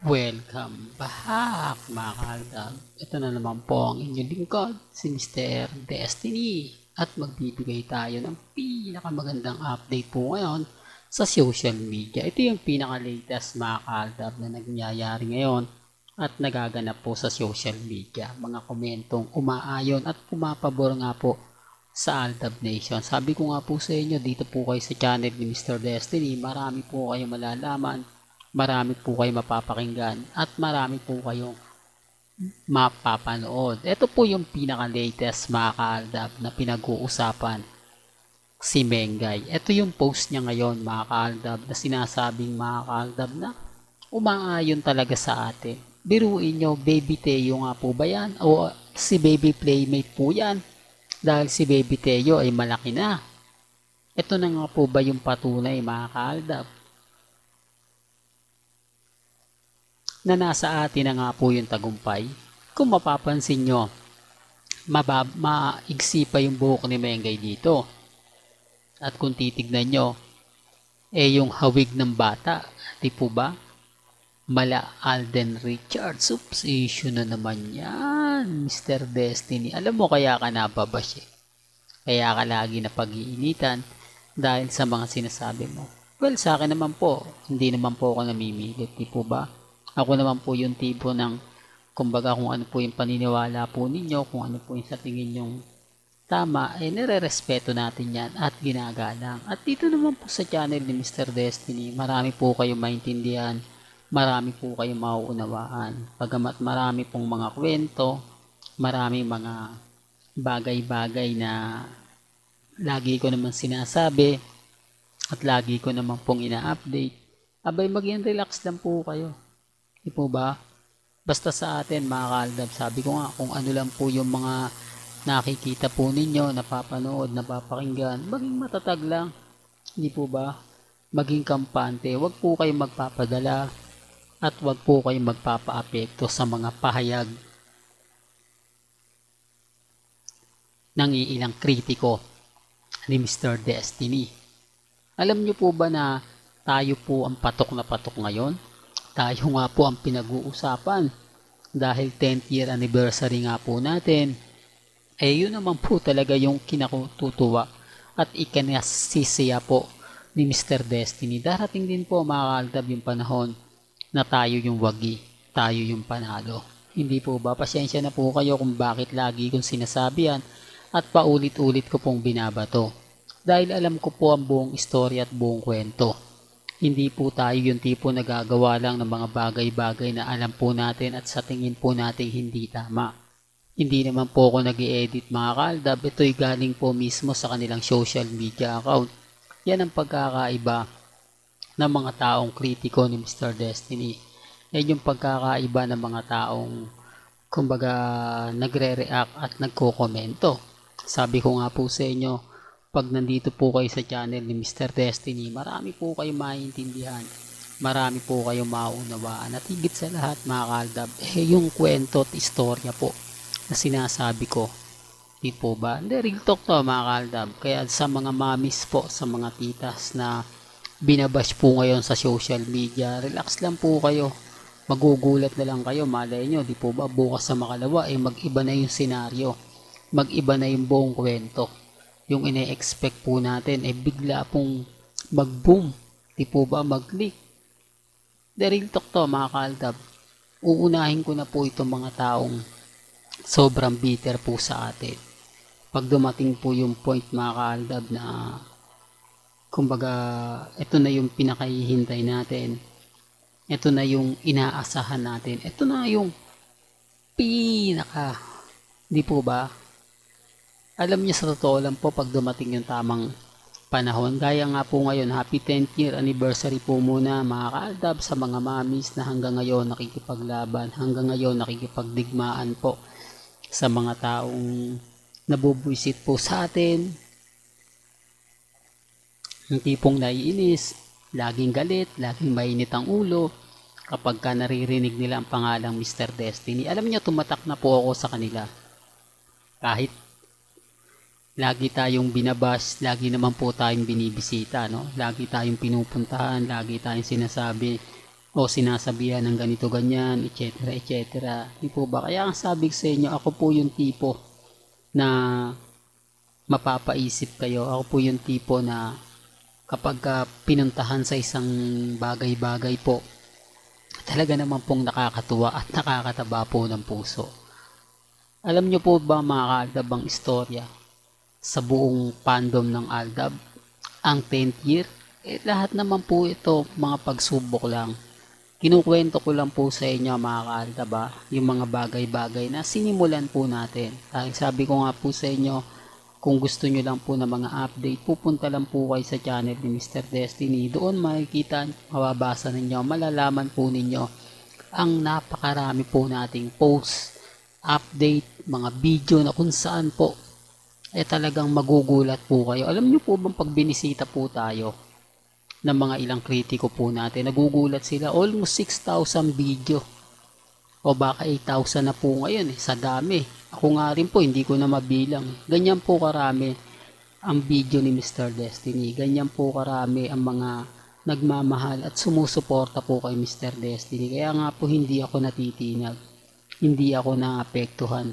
Welcome back mga kaaldab. Ito na naman po ang inyong lingkod, si Mr. Destiny. At magbibigay tayo ng pinakamagandang update po ngayon sa social media. Ito yung pinaka-latest mga kaaldab na nangyayari ngayon at nagaganap po sa social media. Mga komentong umaayon at pumapabor nga po sa Aldab Nation. Sabi ko nga po sa inyo, dito po kayo sa channel ni Mr. Destiny, marami po kayo malalaman, marami po kayo mapapakinggan at marami po kayong mapapanood. Ito po yung pinaka-latest mga kaaldab na pinag-uusapan si Mengay. Ito yung post niya ngayon mga kaaldab na sinasabing mga kaaldab na umaayon talaga sa atin. Biruin nyo, Baby Teo nga po ba yan? O si Baby Playmate po yan? Dahil si Baby Teo ay malaki na. Ito na nga po ba yung patunay mga kaaldab na nasa atin na nga po yung tagumpay? Kung mapapansin nyo, maigsi pa yung buhok ni Mengay dito. At kung titignan nyo, yung hawig ng bata, di po ba? Mala Alden Richards. Oops, issue na naman yan, Mr. Destiny. Alam mo kaya ka nababash eh. Kaya ka lagi na pag-iinitan dahil sa mga sinasabi mo. Well, sa akin naman po, hindi naman po ako namimilit, di po ba? Ako naman po yung tipo ng, kumbaga kung ano po yung paniniwala po ninyo, kung ano po yung sa tingin yung tama, nire-respeto natin yan at ginagalang. At dito naman po sa channel ni Mr. Destiny, marami po kayong maintindihan, marami po kayong mauunawaan. Pagamat marami pong mga kwento, marami mga bagay-bagay na lagi ko naman sinasabi at lagi ko naman pong ina-update, abay maging relax lang po kayo. Di po ba? Basta sa atin mga kaaldab, sabi ko nga kung ano lang po yung mga nakikita po ninyo, napapanood, napapakinggan, maging matatag lang. Di po ba? Maging kampante, wag po kayong magpapadala at wag po kayong magpapaapekto sa mga pahayag ng iilang kritiko ni Mr. Destiny. Alam nyo po ba na tayo po ang patok na patok ngayon? Tayo nga po ang pinag-uusapan dahil 10th year anniversary nga po natin. Yun naman po talaga yung kinakututuwa at ikinasisiya po ni Mr. Destiny. Darating din po mga kaaldab yung panahon na tayo yung wagi, tayo yung panalo. Hindi po ba? Pasensya na po kayo kung bakit lagi kong sinasabi yan at paulit-ulit ko pong binabato. Dahil alam ko po ang buong istorya at buong kwento. Hindi po tayo yung tipo na gagawa lang ng mga bagay-bagay na alam po natin at sa tingin po natin hindi tama. Hindi naman po ako nag-i-edit mga kaaldab. Ito'y galing po mismo sa kanilang social media account. Yan ang pagkakaiba ng mga taong kritiko ni Mr. Destiny. Yan yung pagkakaiba ng mga taong kumbaga nagre-react at nagko-komento. Sabi ko nga po sa inyo, pag nandito po kayo sa channel ni Mr. Destiny, marami po kayong maintindihan, marami po kayong maunawaan, at higit sa lahat mga kaaldab, yung kwento at istorya po na sinasabi ko, di po ba? Hindi, real talk to mga kaaldab. Kaya sa mga mamis po, sa mga titas na binabash po ngayon sa social media, relax lang po kayo. Magugulat na lang kayo, malay nyo, di po ba? Bukas sa makalawa, mag-iba na yung senaryo, mag-iba na yung buong kwento. Yung ine-expect po natin bigla pong mag-boom, di po ba, mag-leak. The real talk to mga kaaldab. Uunahin ko na po itong mga taong sobrang bitter po sa atin. Pag dumating po yung point mga kaaldab na kumbaga ito na yung pinakahihintay natin, ito na yung inaasahan natin, ito na yung pinaka, di po ba? Alam niyo sa totoo lang po pag dumating yung tamang panahon, gaya nga po ngayon, happy 10th year anniversary po muna mga kaaldab sa mga mamis na hanggang ngayon nakikipaglaban, hanggang ngayon nakikipagdigmaan po sa mga taong nabubwisit po sa atin, yung tipong naiinis, laging galit, laging mainit ang ulo kapag ka naririnig nila ang pangalang Mr. Destiny. Alam niyo, tumatak na po ako sa kanila. Kahit lagi tayong binabas, lagi naman po tayong binibisita, no? Lagi tayong pinupuntahan, lagi tayong sinasabi o sinasabihan ng ganito ganyan, etc. etc. Di po ba? Kaya ang sabi ko sa inyo, ako po yung tipo na mapapaisip kayo. Ako po yung tipo na kapag pinuntahan sa isang bagay-bagay po, talaga naman pong nakakatuwa at nakakataba po ng puso. Alam nyo po ba mga ka-Aldab ang istorya sa buong fandom ng Aldab? Ang 10th year, lahat naman po ito mga pagsubok lang. Kinukwento ko lang po sa inyo mga ka-Aldab, yung mga bagay-bagay na sinimulan po natin. Dahil sabi ko nga po sa inyo, kung gusto nyo lang po ng mga update, pupunta lang po kayo sa channel ni Mr. Destiny. Doon makikita, mababasa ninyo, malalaman po ninyo ang napakarami po nating posts, update, mga video na kung saan po talagang magugulat po kayo. Alam nyo po bang pag binisita po tayo ng mga ilang kritiko po natin, nagugulat sila, almost 6,000 video o baka 8,000 na po ngayon sa dami. Ako nga rin po, hindi ko na mabilang. Ganyan po karami ang video ni Mr. Destiny. Ganyan po karami ang mga nagmamahal at sumusuporta po kay Mr. Destiny. Kaya nga po hindi ako natitinag. Hindi ako naapektuhan.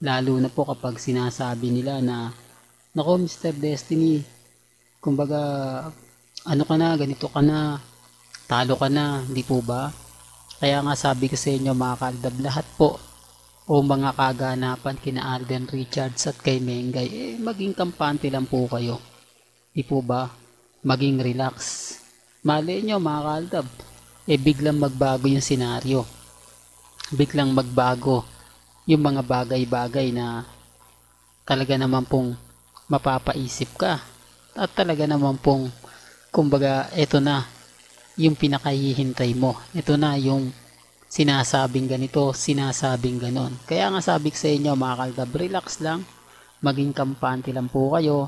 Lalo na po kapag sinasabi nila na, nako Mr. Destiny, kumbaga, ano ka na, ganito ka na, talo ka na, hindi po ba? Kaya nga sabi ko sa inyo mga ka-Aldab, lahat po o mga kaganapan kina Alden Richards at kay Mengay, maging kampante lang po kayo. Di po ba? Maging relax. Malay nyo mga ka-Aldab, biglang magbago yung senaryo. Biglang magbago yung mga bagay-bagay na talaga naman pong mapapaisip ka. At talaga naman pong, kumbaga, eto na yung pinakahihintay mo. Ito na yung sinasabing ganito, sinasabing ganon. Kaya nga sabi ko sa inyo mga ka-Aldab, relax lang, maging kampante lang po kayo,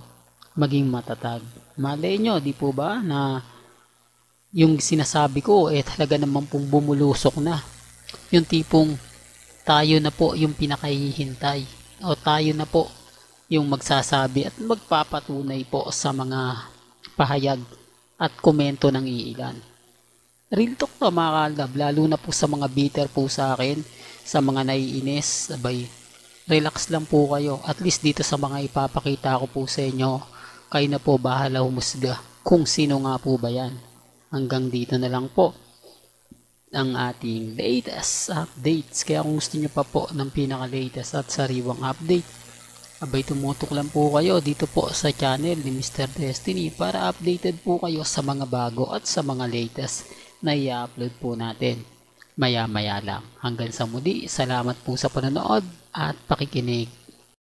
maging matatag. Malay nyo, di po ba, na yung sinasabi ko, talaga naman pong bumulusok na. Yung tipong tayo na po yung pinakahihintay, o tayo na po yung magsasabi at magpapatunay po sa mga pahayag at komento ng iilan. Real talk to mga ka-Aldab, lalo na po sa mga bitter po sa akin, sa mga naiinis, sabay, relax lang po kayo. At least dito sa mga ipapakita ko po sa inyo, kayo na po bahala humusga kung sino nga po ba yan. Hanggang dito na lang po ang ating latest updates. Kaya kung gusto nyo pa po ng pinaka-latest at sariwang update, abay tumutok lang po kayo dito po sa channel ni Mr. Destiny para updated po kayo sa mga bago at sa mga latest na i-upload po natin maya-maya lang. Hanggang sa muli, salamat po sa panonood at pakikinig.